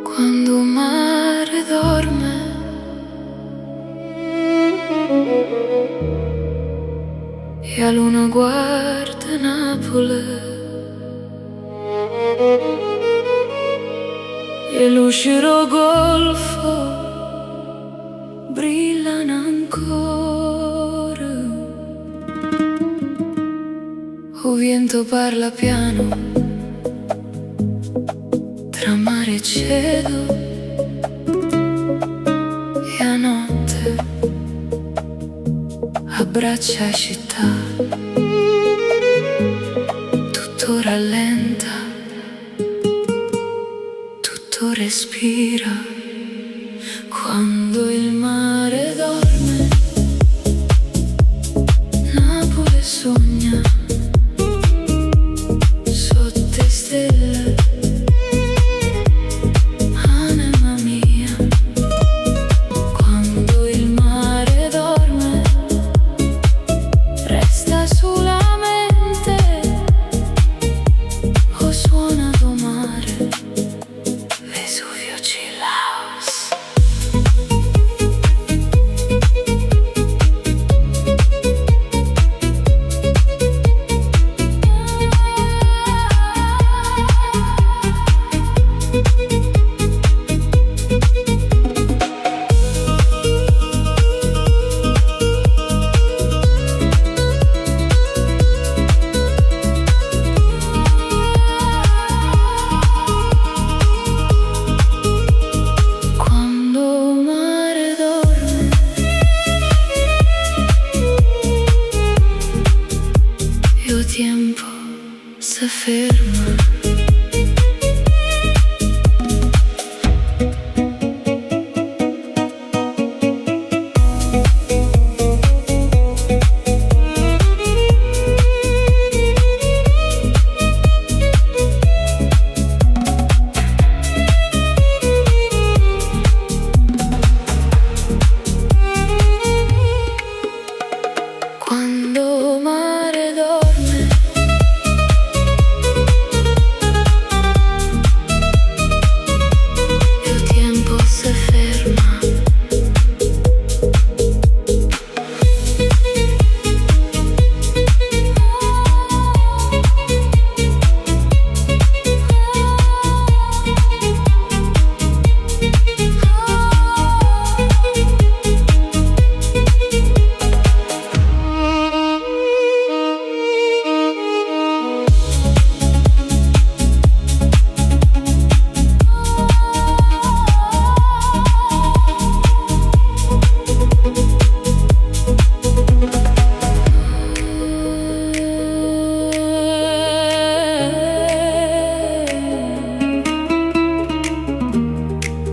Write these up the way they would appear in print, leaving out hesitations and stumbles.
Quando il mare dorme e la luna guarda Napoli e luci del golfo brillano ancora. Il vento parla piano tra mare e cielo e a notte abbraccia la città. Tutto rallenta, tutto respira quando il mare dorme. Napoli sogna sotto stelle. Anima mia, quando il mare dorme, resta solamente o suona do mare, Vesuvio Chillaos. Tiempo se ferma. Quando il mare dorme, il tempo si ferma.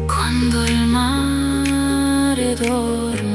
Quando il mare dorme.